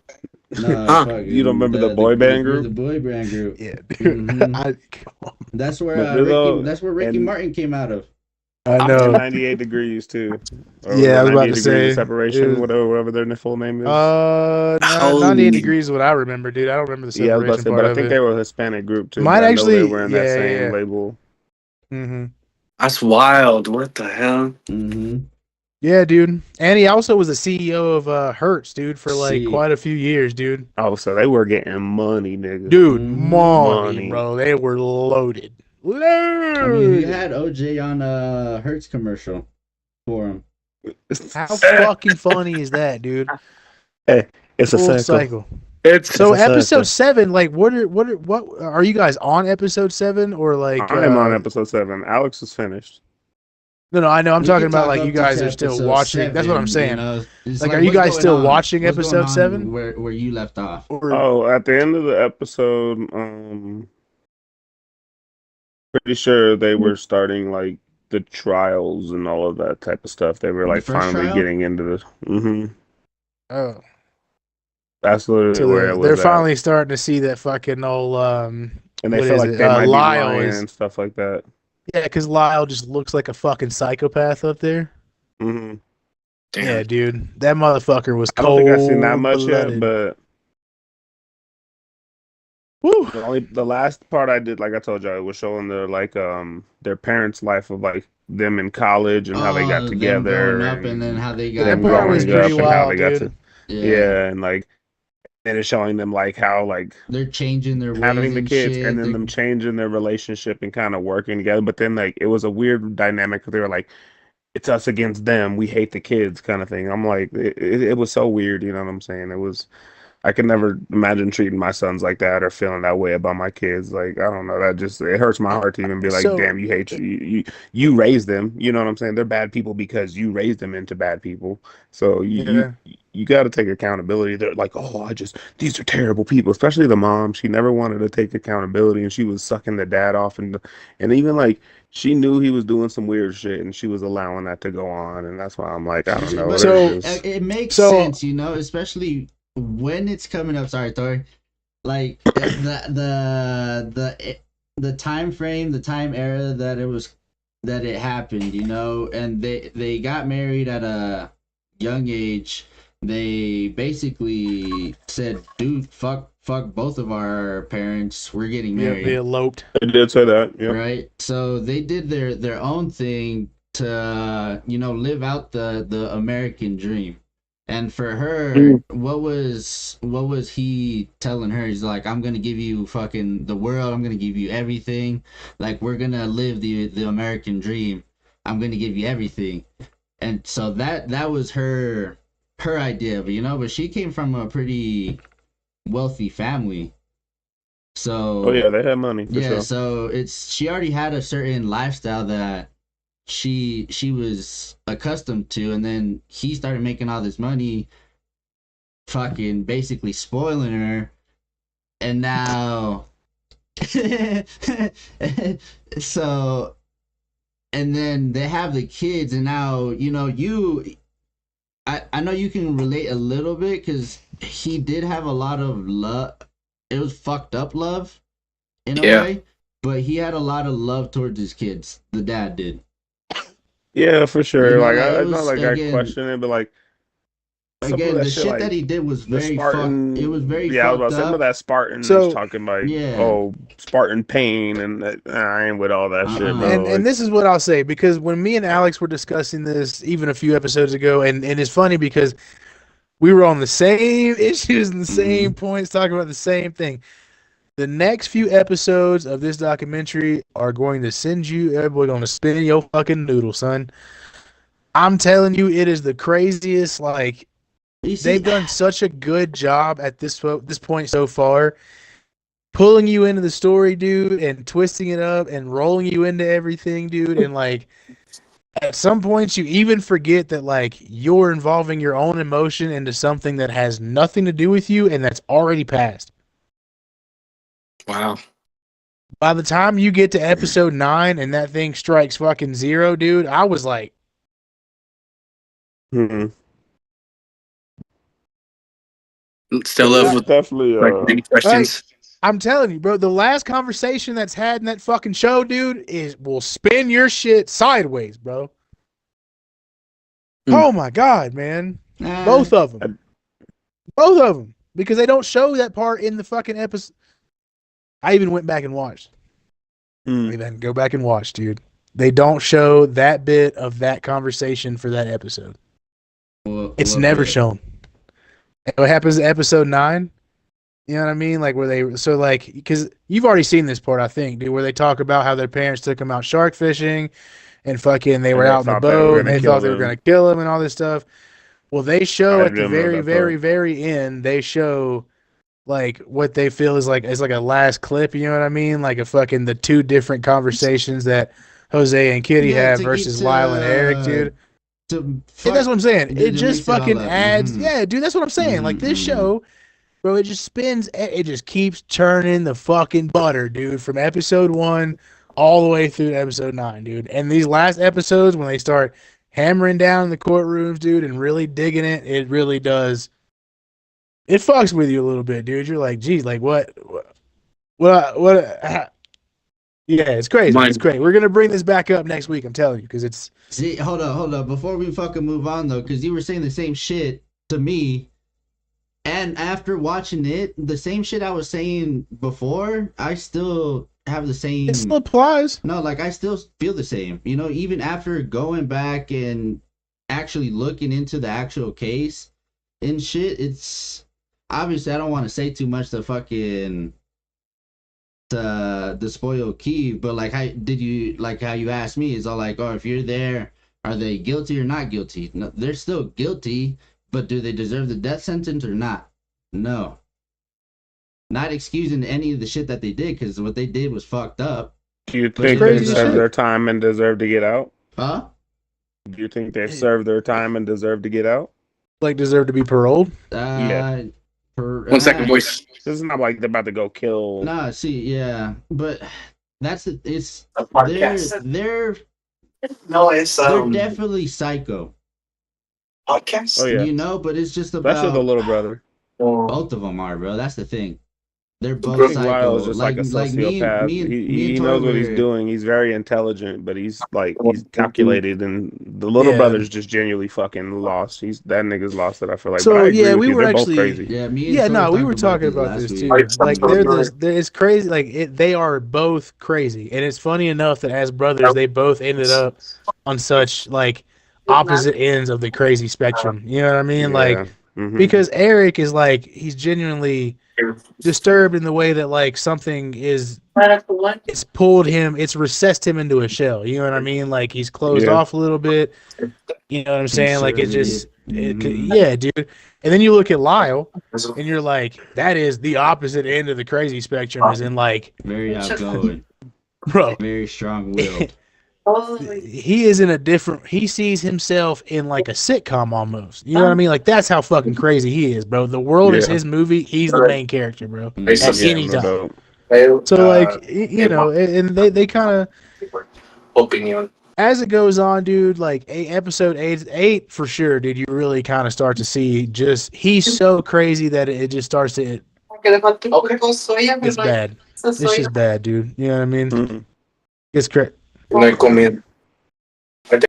No, Huh? You don't fucking remember the boy band the group? boy band group. Yeah, dude. Hmm. Come on. That's where Menudo That's where Ricky and Martin came out of. I and know. 98 degrees too, or was Yeah, I it was about 98 to degrees of say separation? Whatever their full name is. 98 Holy, degrees is what I remember, dude. I don't remember the Yeah, I was about to separation say, part but I of think it. they were a Hispanic group too. Might But I know they actually, were in that yeah, same yeah. label. Mm-hmm. that's wild. What the hell? Mm-hmm. Yeah, dude. And he also was the CEO of Hertz, dude, for like See. quite a few years, dude. Oh, so they were getting money, nigga. Dude, Mm-hmm. money, Money. bro. They were loaded. I mean, he Loaded. had OJ on a Hertz commercial for him. How fucking funny is that, dude? Hey, it's a Full circle. cycle. It's So a circle. episode 7, like what are you guys on episode 7 or like I'm on episode 7. Alex is finished. no, I know I'm We talking could about talk like you up to guys are still episode watching. That's what I'm 7. You saying. know, it's Like, are you what's guys going still on? watching What's going episode on 7? where you left off? Or Oh, at the end of the episode, pretty sure they were starting like the trials and all of that type of stuff. They were The like first finally trial? getting into this. oh, That's literally where it they're was at. finally starting to see that fucking old And they what feel is like it? they might be Lyle lying is and stuff like that. yeah, because Lyle just looks like a fucking psychopath up there. hmm damn. Yeah, dude, that motherfucker was I don't think I've seen that cold much yet, blooded. but Woo. the last part I did, like I told you, it was showing their parents' life of like them in college and how they got Them growing together up and then how they got That them part was growing pretty up and how wild, they got dude. to and like and it's showing them like how like they're changing their ways having the and kids shit. and then They're- them changing their relationship and kind of working together. But then like it was a weird dynamic. They were like, it's us against them. We hate the kids, kind of thing. I'm like, it was so weird. You know what I'm saying? It was. I could never imagine treating my sons like that or feeling that way about my kids. Like I don't know, that just it hurts my heart to even be like, So damn, you hate you raised them. You know what I'm saying? They're bad people because you raised them into bad people. So yeah. you got to take accountability. They're like, oh, these are terrible people. Especially the mom. She never wanted to take accountability, and she was sucking the dad off, and even like she knew he was doing some weird shit, and she was allowing that to go on, and that's why I'm like, I don't know. But So- it makes so- sense, you know, especially when it's coming up. Sorry, Thor. Like the time frame, the time era that it happened, you know, and they got married at a young age. They basically said, "Dude, fuck both of our parents. We're getting Yeah, married." they eloped. I did say that. Yeah. Right, so they did their own thing to live out the American dream. And for her, what was he telling her? He's like, I'm gonna give you fucking the world, I'm gonna give you everything, like we're gonna live the American dream, I'm gonna give you everything. And so that was her idea. But she came from a pretty wealthy family. So Oh yeah, they had money for yeah, sure. so she already had a certain lifestyle that she was accustomed to, and then he started making all this money, fucking basically spoiling her, and now so, and then they have the kids, and now I know you can relate a little bit because he did have a lot of love. It was fucked up love in a way, but he had a lot of love towards his kids. The dad did. Yeah, for sure. Like, Like it I was, not like again, I question it, but like some of again, that the shit like, that he did was the very Spartan. It was very Yeah, I was fucked about to say some up. of that Spartan So- talking like, Yeah. oh, Spartan pain, and I ain't with all that shit, bro. And Like, this is what I'll say, because when me and Alex were discussing this even a few episodes ago, and it's funny because we were on the same issues and the same points, talking about the same thing. The next few episodes of this documentary are going to send you, we're going to spin your fucking noodle, son. I'm telling you, it is the craziest. Like, You see, they've done such a good job at this point so far, pulling you into the story, dude, and twisting it up and rolling you into everything, dude. And like, at some points, you even forget that like you're involving your own emotion into something that has nothing to do with you and that's already passed. Wow. By the time you get to episode 9 and that thing strikes fucking 0, dude, I was like, Hmm. Still But love it's with definitely many questions. I'm telling you, bro, the last conversation that's had in that fucking show, dude, will spin your shit sideways, bro. Hmm. Oh my god, man. Both of them. Both of them. Because they don't show that part in the fucking episode. I even went back and watched. I mean, go back and watch, dude. They don't show that bit of that conversation for that episode. It's never shown. And what happens in episode 9? You know what I mean? Like where they because you've already seen this part, I think, dude, where they talk about how their parents took them out shark fishing and fucking they were out in the boat and they thought they were gonna kill him and all this stuff. Well, they show at the very, very, very end, they show like what they feel is like a last clip, you know what I mean? Like the 2 different conversations that Jose and Kitty have versus Lyle and Eric, dude. That's what I'm saying. It just fucking adds. Yeah, dude, that's what I'm saying. Like this show, bro, it just spins. It just keeps turning the fucking butter, dude, from episode 1 all the way through to episode 9, dude. And these last episodes, when they start hammering down the courtrooms, dude, and really digging it, it really does. It fucks with you a little bit, dude. You're like, geez, like what? Yeah, it's crazy. It's great. We're gonna bring this back up next week. I'm telling you, because it's. See, hold up. Before we fucking move on though, because you were saying the same shit to me, and after watching it, the same shit I was saying before, I still have the same. It still applies. No, like I still feel the same. You know, even after going back and actually looking into the actual case and shit, it's obviously I don't want to say too much to fucking the spoil Kiev, but like how did you like how you asked me is all like, oh, if you're there, are they guilty or not guilty? No, they're still guilty, but do they deserve the death sentence or not? No. Not excusing any of the shit that they did, because what they did was fucked up. Do you think they served their time and deserve to get out? Huh? Do you think they served their time and deserve to get out? Like deserve to be paroled? Yeah. 1 second, voice. This is not like they're about to go kill. Nah, see, yeah, but that's it's a podcast. They're definitely psycho. Podcast. Oh yeah, you know, but it's just about especially the little brother. Both of them are, bro. That's the thing. They're both psycho. Lyle is just like a sociopath. He knows what he's doing. He's very intelligent, but he's calculated, and the little brother's just genuinely fucking lost. That nigga's lost it. I feel like. So but I agree yeah, with we you. were They're actually both crazy. we were talking about this too. Like it's crazy. Like they are both crazy, and it's funny enough that as brothers, they both ended up on such like opposite ends of the crazy spectrum. You know what I mean? Like because Eric is like he's genuinely disturbed in the way that like something it's pulled him, it's recessed him into a shell. You know what I mean? Like he's closed off a little bit. You know what I'm saying? Like it just, yeah, dude. And then you look at Lyle, and you're like, that is the opposite end of the crazy spectrum. As in like very outgoing, bro, very strong-willed. He is in a different. He sees himself in like a sitcom almost. You know what I mean? Like that's how fucking crazy he is, bro. The world is his movie. He's the main character, bro. At any time. So like you know, and they kind of as it goes on, dude. Like episode 8 for sure, dude. You really kind of start to see just he's so crazy that it just starts to. It's bad. It's just bad, dude. You know what I mean? It's correct. No hay comida. What's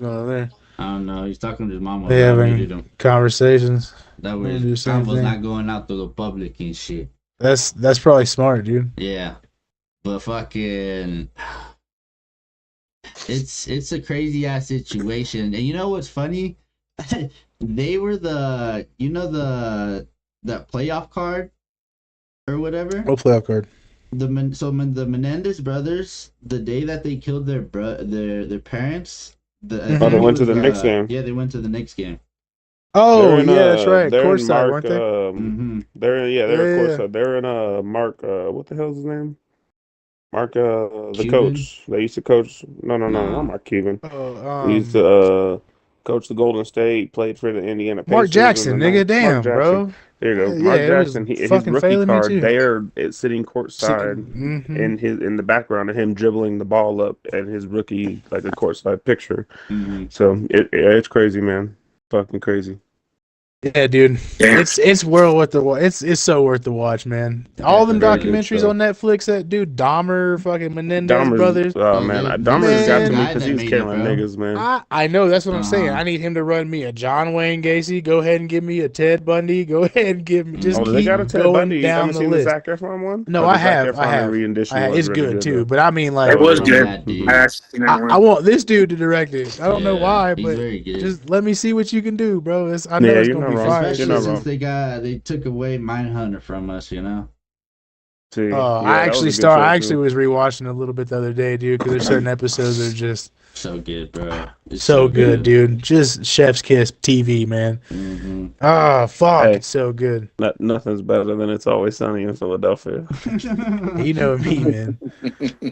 going on there? I don't know. He's talking to his mama. They having conversations. That was not going out to the public and shit. That's probably smart, dude. Yeah, but fucking, it's a crazy ass situation. And you know what's funny? They were the playoff card or whatever. What playoff card? The Menendez brothers, the day that they killed their parents, they went to the Knicks game. Yeah, they went to the Knicks game. Oh yeah, that's right. Courtside, weren't they? They're courtside. They're in Mark. What the hell's his name? Mark, the Cuban? coach. They used to coach. No, not Mark Cuban. He used to coach the Golden State. Played for the Indiana Pacers. Mark Jackson, nigga, damn, Jackson. bro. There you go. Yeah, Mark it was Jackson, his fucking rookie failing me card too. there, it's sitting courtside Mm-hmm. in the background of him dribbling the ball up and his rookie like a courtside picture. Mm-hmm. So it's crazy, man. Fucking crazy. Yeah, dude, Yeah. it's well worth the watch. It's so worth the watch, man. All them Very good documentaries show. on Netflix, that dude Dahmer, fucking Menendez Dahmer's, brothers. oh Oh, man, they Dahmer's got said to the me guy because that he was made it, killing bro. niggas, man. I know that's what I'm saying. Uh-huh. I need him to run me a John Wayne Gacy. Go ahead and give me a Ted Bundy. Go ahead and give me just Oh, they keep got a Ted going Bundy. You down haven't the seen the list. Zac Efron one? No, Oh, I the Zac have. Efron re-edition was It's really good good too. though. But I mean, It like, was really good. That dude. I actually seen that I one. want this dude to direct it. I don't know Yeah, why, he's but very good. just let me see what you can do, bro. I know Yeah, it's you're gonna not be wrong. fire. You're Especially not since wrong. they took away Mindhunter from us, you know. See, I that was a actually good show, I actually too. was rewatching a little bit the other day, dude, because there's certain episodes that are just So good, bro. It's so good, dude. Just chef's kiss TV, man. Mm-hmm. Oh fuck, Hey. it's so good. Nothing's better than It's Always Sunny in Philadelphia. You know me, man.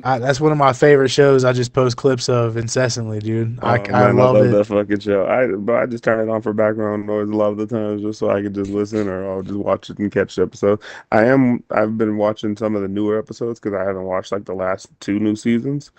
That's one of my favorite shows. I just post clips of incessantly, dude. I Man, I love love it. that fucking show. I just turn it on for background noise a lot of the times just so I can just listen or I'll just watch it and catch the episode. I've been watching some of the newer episodes because I haven't watched like the last 2 new seasons.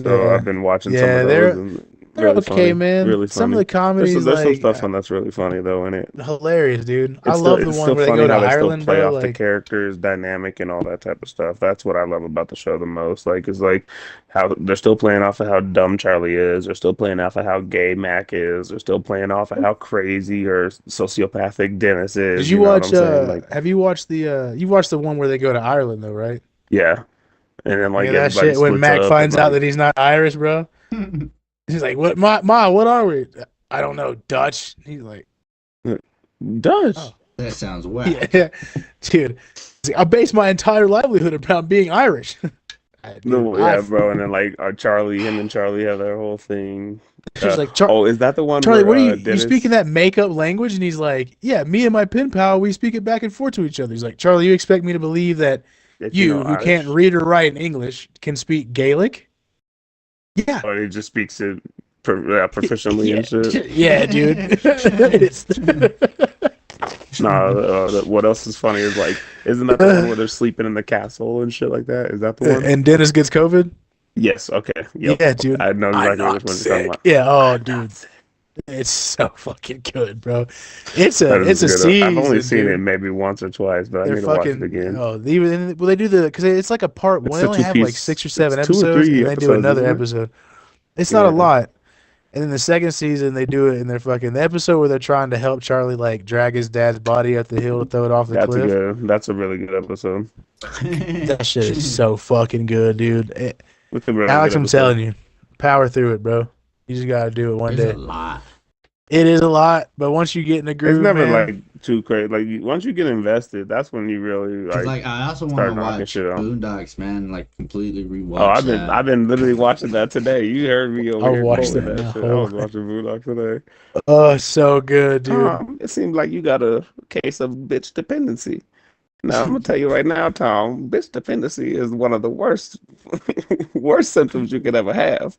So Yeah, I've been watching some yeah, of those and they're really okay, funny. man. Really Some of funny. the comedies, There's some like stuff on that's really funny though in it. hilarious, dude. I It's love the it's one still where they funny go to how they still Ireland, play bro. off the Like, characters dynamic and all that type of stuff. That's what I love about the show the most. Like it's like how they're still playing off of how dumb Charlie is. They're still playing off of how gay Mac is. They're still playing off of how crazy or sociopathic Dennis is. did you You know what watch? I'm saying? Like Have you watched the? You watched the one where they go to Ireland, though, right? yeah. And then like Yeah, that everybody shit when splits Mac up and finds out like that he's not Irish, bro. He's like, "What, ma? What are we? I don't know, Dutch." He's like, Dutch. Oh. That sounds whack. "Yeah, dude. He's like, I base my entire livelihood around being Irish." Dude, No, yeah, bro. And then like him and Charlie have their whole thing. She's like, oh, is that the one Charlie, where what are you Dennis... speaking that makeup language? And he's like, yeah, me and my pen pal, we speak it back and forth to each other. He's like, Charlie, you expect me to believe that If you, know who Irish. can't read or write in English, can speak Gaelic? Yeah. Or he just speaks it proficiently and shit. Yeah, dude. It's What else is funny is like, isn't that the one where they're sleeping in the castle and shit like that? Is that the one? And Dennis gets COVID? Yes. Okay. Yep. Yeah, dude. I know exactly I'm which one not you're talking sick. about. Yeah, oh, dude. It's so fucking good, bro. It's That a is good. season. I've only seen dude. it maybe once or twice, but I They're need to watch fucking. it again. Oh, they do the because it's like a part. It's They a only have like two-piece- 6 or 7 it's 2 or episodes, 3 and they do episodes, another isn't it? episode. It's not a Yeah. lot. And then the second season, they do it in their fucking the episode where they're trying to help Charlie like drag his dad's body up the hill to throw it off the cliff. That's a really good episode. That shit is so fucking good, dude. It's a really Alex, good I'm episode. telling you, power through it, bro. You just gotta do it one There's day. a lot. It is a lot, but once you get in the groove, It's never man, like too crazy. Like once you get invested, that's when you really 'Cause, like. I also want start to knocking watch shit out. Boondocks, man. Like completely rewatch. Oh, that. I've been literally watching that today. You heard me over I'll here watch quoting that that shit. I now. was watching Boondock today. oh, so good, dude. Tom, it seems like you got a case of bitch dependency. Now I'm gonna tell you right now, Tom, bitch dependency is one of the worst worst symptoms you could ever have.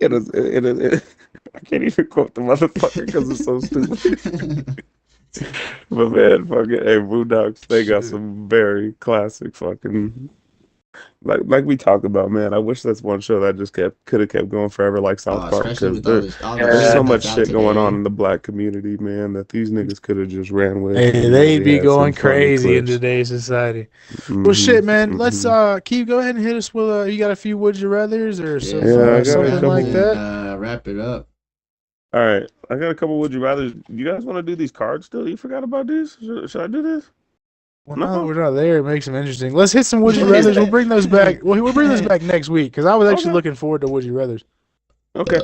I can't even quote the motherfucker because it's so stupid. But man, fucking hey, Boondocks, they got some very classic fucking like we talk about, man. I wish that's one show that just could have kept going forever, like South Park, especially because with all this there's shit so much that's out shit going today. on in the black community, man, that these niggas could have just ran with. Hey, and they'd really be had going some funny crazy in clips. today's society. Well, Mhm, shit, man. Let's mhm. Keith, go ahead and hit us with you got a few would you rather's or Yeah, some, Yeah, I got a something couple. like that. Wrap it up. All right, I got a couple would you rather. You guys want to do these cards still? You forgot about these? Should I do this? Well, No. now that we're not there, it makes them interesting. Let's hit some would you rather's. We'll bring those back. We'll bring those back next week because I was actually Okay. looking forward to would you rather's. Okay,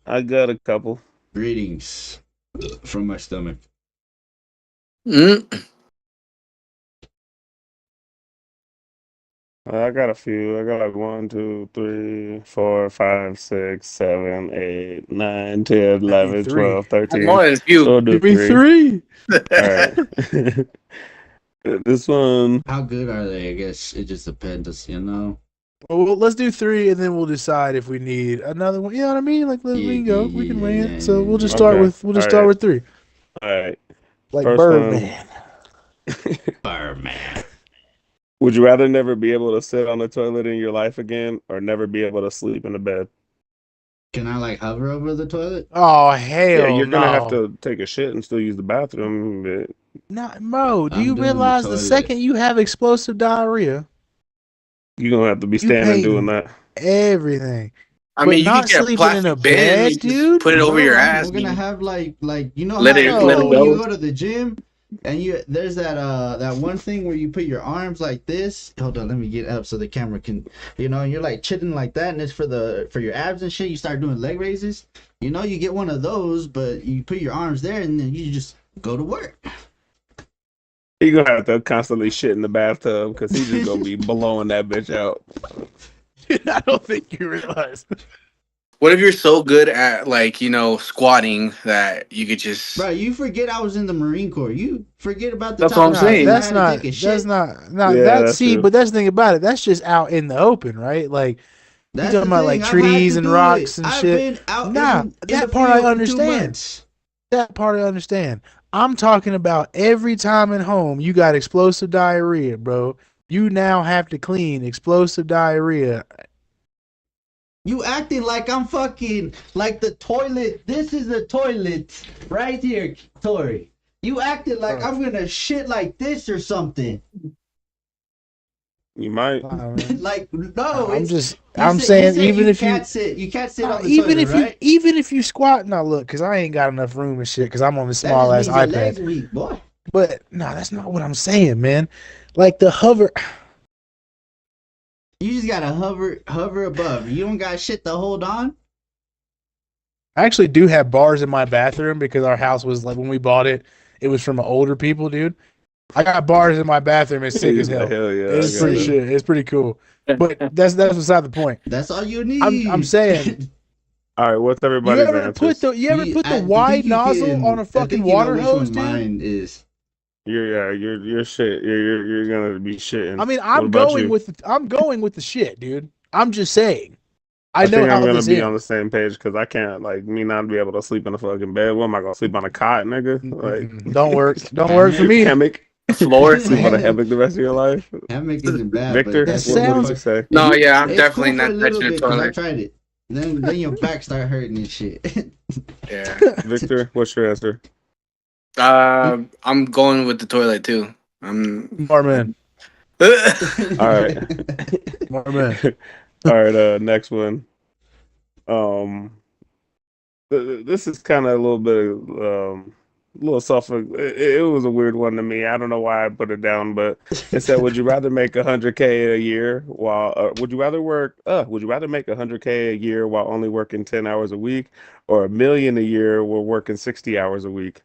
I got a couple. Greetings from my stomach. Mm. I got a few. I got like 1, 2, 3, 4, 5, 6, 7, 8, 9, 10, 11, three. 12, 13. More than you. So we'll do Give me 3. 3. All right. This one. How good are they? I guess it just depends, you know. Well, let's do 3 and then we'll decide if we need another one. You know what I mean? Like we can go. We can wing it. So we'll just start Okay. with All right. 3. All right. Like First Birdman. Fireman. Would you rather never be able to sit on the toilet in your life again, or never be able to sleep in the bed? Can I like hover over the toilet? Oh Yeah, hell you're gonna have no. to take a shit and still use the bathroom. But No, Mo, do I'm you doing the realize the toilet. second you have explosive diarrhea, you're gonna have to be you standing pay doing that. everything. I But mean, you could not get a sleeping in a plastic bed and you bed, just dude? put it over Bro, your I'm ass. gonna And have like you know let how it you know when you go. go to the gym and you there's that one thing where you put your arms like this. Hold on, let me get up so the camera can and you're like chitting like that and it's for your abs and shit. You start doing leg raises. You get one of those, but you put your arms there and then you just go to work. You're gonna have to constantly shit in the bathtub because he's just gonna be blowing that bitch out. I don't think you realize. What if you're so good at squatting that you could just? Bro, you forget I was in the Marine Corps. You forget about the That's what I'm times saying. I That's had to not. take a That's shit. not. No, Yeah, that's that's see. true. But that's the thing about it. That's just out in the open, right? Like you That's talking the about thing. like I've had trees to and do rocks it. and I've shit. been out Nah, in that the part I field for 2 understand. months. That part I understand. I'm talking about every time at home you got explosive diarrhea, bro. You now have to clean explosive diarrhea. You acting like I'm fucking like the toilet. This is the toilet right here, Tori. You acted like I'm gonna shit like this or something. You might. Like no, I'm it's just. you I'm said, saying even if you you can't sit on the even toilet, if you right? even if you squat, now look, because I ain't got enough room and shit, because I'm on the That small just ass means your legs iPad. weak, boy. But no, that's not what I'm saying, man. Like the hover. You just gotta hover above. You don't got shit to hold on. I actually do have bars in my bathroom because our house was like when we bought it, it was from older people, dude. I got bars in my bathroom. It's sick as He's like, hell. hell yeah, I It's got pretty that. shit. It's pretty cool. But that's beside the point. That's all you need. I'm saying All right, what's you everybody's ever put answers? the I wide think you nozzle on can. a I fucking think you know water which hose, one dude? mine is. You're shit. You're gonna be shitting. I mean, What about you? I'm going with the shit, dude. I'm just saying. I I know think I'm how gonna this be on the ends. same page because I can't like me not be able to sleep in a fucking bed. What am I gonna sleep on a cot, nigga? Like Don't work. Don't work for Hammock. me. hammock. The floor. Sleep on a hammock the rest of your life. Hammock isn't bad, but Victor, That that shit what will do sounds you fuck. say? No, yeah, I'm It's definitely cool for a not little touching the bit because I toilet. tried it. Then your back start hurting and shit. Yeah. Victor, what's your answer? I'm going with the toilet too. Marman. All right. Marman. All right, next one. Um this is kind of a little bit a little soft. It was a weird one to me. I don't know why I put it down, but it said, "Would you rather make 100K a year while would you rather make 100K a year while only working 10 hours a week, or 1 million a year while working 60 hours a week?"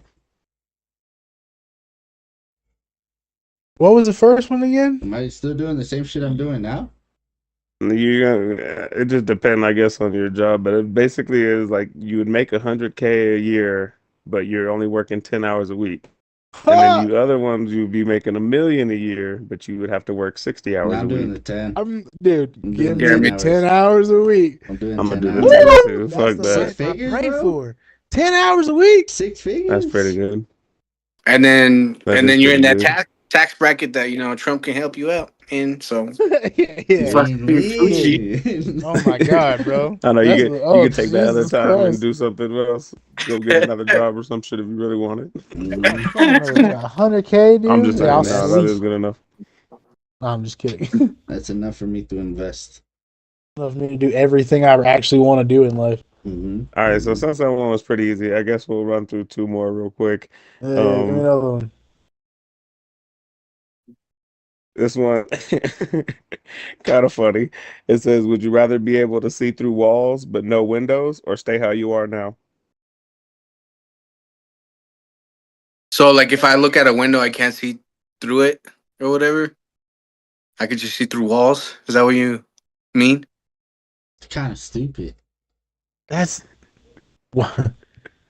What was the first one again? Am I still doing the same shit I'm doing now? It just depends, I guess, on your job, but it basically is like you would make 100K a year, but you're only working 10 hours a week. And then you other ones you'd be making 1 million a year, but you would have to work 60 No, hours a I'm doing week. the 10. Dude, I'm give doing me 10 10 hours. hours a week. I'm doing I'm 10 gonna do hours. the 10 too. That's Fuck the that. life I figures, prayed bro? for. 10 hours a week. 6 figures? That's pretty good. and then That and is then you're in pretty that good. tax bracket that Trump can help you out in. So Yeah. fucking Gucci. Win-win. Oh my God, bro. I know That's you could take that other Jesus time and Christ. do something else. Go get another job or some shit if you really want it. Mhm. Fucking 100K, dude. I'm just Yeah, I'll saying, no, that sleep. is good enough. No, I'm just kidding. That's enough for me to invest. Enough for me to do everything I actually want to do in life. Mm-hmm. All right, so since that one was pretty easy, I guess we'll run through two more real quick. Yeah, give me another one. This one kind of funny. It says, "Would you rather be able to see through walls but no windows, or stay how you are now?" So like if I look at a window, I can't see through it or whatever. I could just see through walls. Is that what you mean? It's kind of stupid. That's what.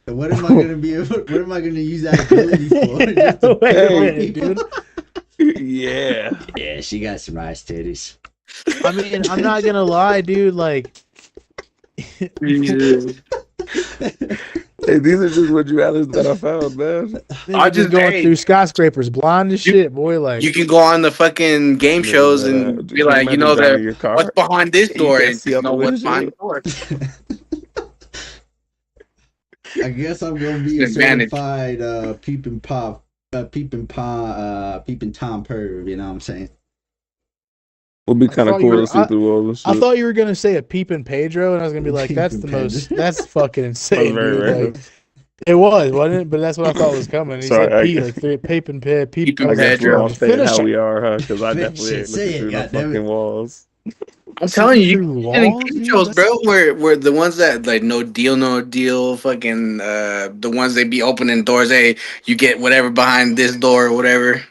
What am I gonna be? What am I gonna use that ability for? Just to Wait a pick on minute, people? dude. Yeah. Yeah, she got some nice titties. I mean, I'm not gonna lie, dude. Like, Hey, these are just what you rather that I found, man. I just going through skyscrapers, blind as shit, boy. Like you can go on the fucking game shows and be Can you like, imagine driving your what's car? behind this You door, can't and see you out the know what's behind the windshield. door. I guess I'm gonna be a Advantage. certified peeping tom perv. You know what I'm saying? Would be kind of thought you cool were- to see through all this shit. I thought you were gonna say a peeping Pedro, and I was gonna be like, that's the most. That's fucking insane, very dude. random. Like, it was, wasn't it? But that's what I thought was coming. He Sorry, said P, like peeping peep. Peeping I was I like, guess we're all Pedro. staying finish how it. we are, huh? Because I Finish definitely it, ain't say looking it, through no goddammit. fucking walls. I'm telling you, Through you in walls, game dude? shows, That's- bro, where the ones that like no deal, fucking the ones they be opening doors. Hey, you get whatever behind this door or whatever.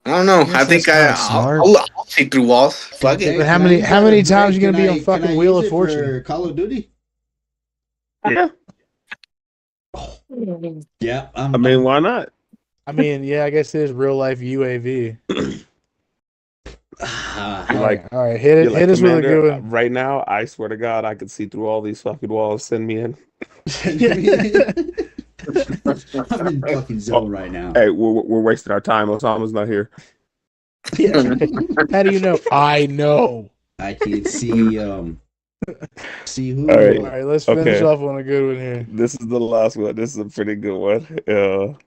I don't know. guess I think that's kinda smart. I'll see through walls. Fuck it. But how many times you gonna be on fucking Wheel of Fortune? For Call of Duty? Yeah, Yeah, I mean, why not? I mean, yeah, I guess it is real life UAV. Like, all right, hit it. you're like, Hit us with a Commander, good one. right now, I swear to God, I could see through all these fucking walls. Send me in. I'm in fucking zone right now. Hey, we're wasting our time. Osama's not here. Yeah. How do you know? I know. I can see who. All right. All right, let's finish off on a good one here. This is the last one. This is a pretty good one.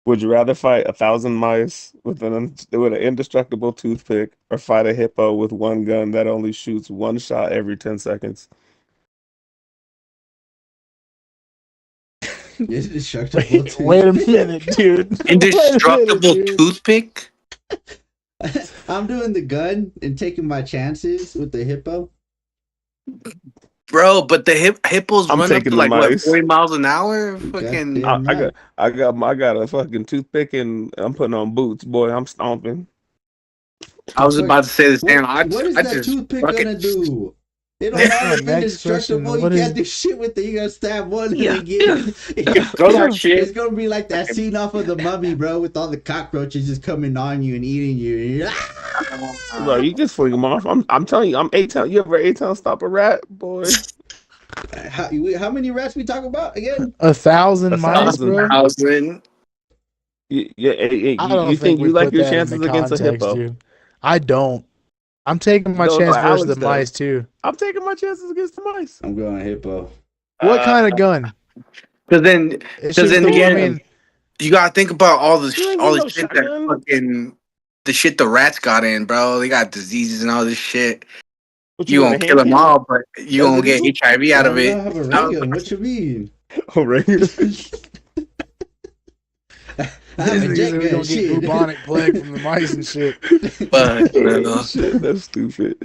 Would you rather fight 1,000 mice with an indestructible toothpick, or fight a hippo with one gun that only shoots one shot every 10 seconds? Wait a minute, dude. Indestructible toothpick. I'm doing the gun and taking my chances with the hippo. Bro, but the hippos I'm run up taking to the like what, mice. 40 miles an hour? Fucking Goddamn right. I got a fucking toothpick and I'm putting on boots, boy. I'm stomping. I was about to say the same. What is that toothpick gonna do? It don't matter if Next it's indestructible. question, You what can't is- do shit with it. You gotta stab one Yeah. and again. Throw that shit. It's gonna be like that scene off of The Mummy, bro, with all the cockroaches just coming on you and eating you. Bro, you just fling them off. I'm telling you, I'm 8-town. You ever 8-town stop a rat, boy? How many rats we talk about again? 1,000 miles, 1,000. bro. 1,000. I don't You think we you like put your that in chances the against a context, hippo? dude. I don't. I'm taking my No, chance Alex versus the does. mice too. I'm taking my chances against the mice. I'm going hippo. What kind of gun? Because then, It then shoots again, I mean, you gotta think about all the You ain't all get the no shit shotgun. that fucking the shit the rats got in, bro. They got diseases and all this shit. What You got, gonna a kill them hand all, but you gonna get Resident HIV out of I it. don't have a ray gun. What you mean? cannon? Oh, right. I have a we're jet gonna gun. get Shit. bubonic plague from the mice and shit. But Shit, that's stupid.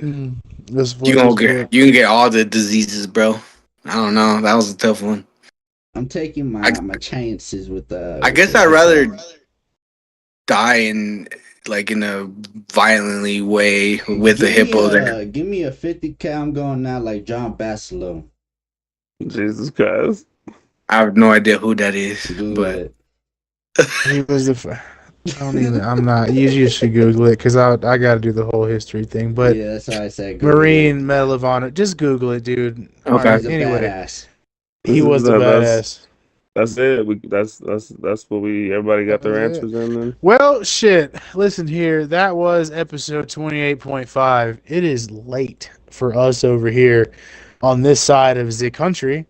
This you can get all the diseases, bro. I don't know. That was a tough one. I'm taking my chances with the. I guess I'd rather die in a violently way with the hippo there. Give me a 50 cal. I'm going now like John Basslow. Jesus Christ. I have no idea who that is, Google but it. He was the. I don't even. I'm not. You should Google it because I got to do the whole history thing. But Yeah, that's how I said. Google Marine Medal of Honor. Just Google it, dude. Okay. All right, He's a anyway, badass. he was the badass. That's it. That's what everybody got their That was answers in. Then Well, shit. Listen here. That was episode 28.5. It is late for us over here on this side of the country.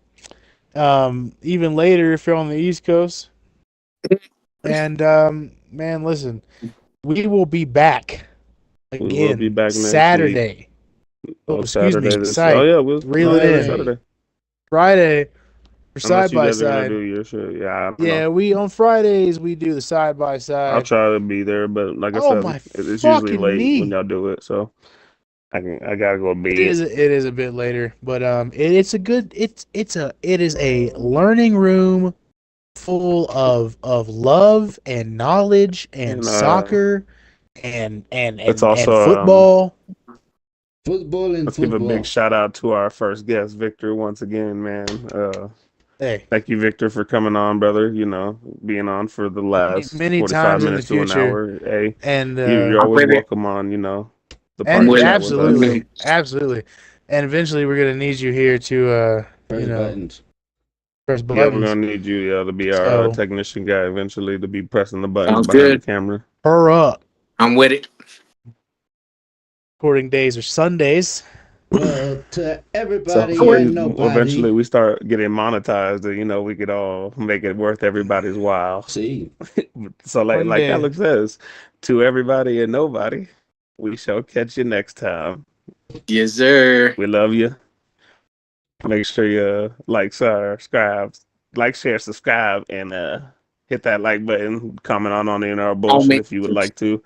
Even later if you're on the East Coast. And man, listen, we will be back again. We will be back next Saturday. oh, excuse me, Saturday. Sight. Oh yeah, we'll Reel it in. Saturday. Friday for Unless side you by guys are gonna side. do your shit. Yeah, I don't Yeah, know. we on Fridays we do the side by side. I'll try to be there, but like I Oh, said, my it's usually fucking late knee. when y'all do it, so I gotta go to bed. It is a bit later, but it's a learning room full of love and knowledge and soccer and It's and also, football. Football and Let's give a football. big shout out to our first guest, Victor, once again, man. Hey, Thank you, Victor, for coming on, brother. You know, being on for the last Many 45 times in the minutes to an future. hour. Hey, and you're always with it. welcome on, the and party chat absolutely, with us. absolutely, and eventually we're gonna need you here to Press buttons. press Yeah, we're buttons. gonna need you, to be our So technician guy eventually, to be pressing the buttons Sounds behind the good. camera. hurry up. I'm with it. Recording days are Sundays. Well, to So everybody hopefully, and nobody. eventually, we start getting monetized, and we could all make it worth everybody's while. See, So, One like day. Alex says, to everybody and nobody, we shall catch you next time. Yes, sir. We love you. Make sure you subscribe, share, subscribe, and hit that like button. Comment on any of our bullshit Homie. if you would like to.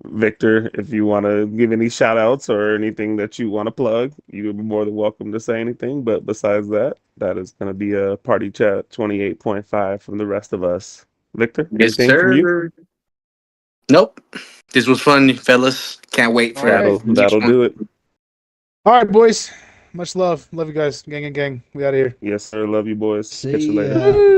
Victor, if you want to give any shout outs or anything that you want to plug, you're more than welcome to say anything. But besides that, that is going to be a party chat 28.5 from the rest of us. Victor, Yes, anything from you? sir. Nope. This was fun, fellas. Can't wait All for right. next That'll one. do it. All right, boys. Much love. Love you guys. Gang, gang, gang. We out of here. Yes, sir. Love you, boys. Catch you see later. ya.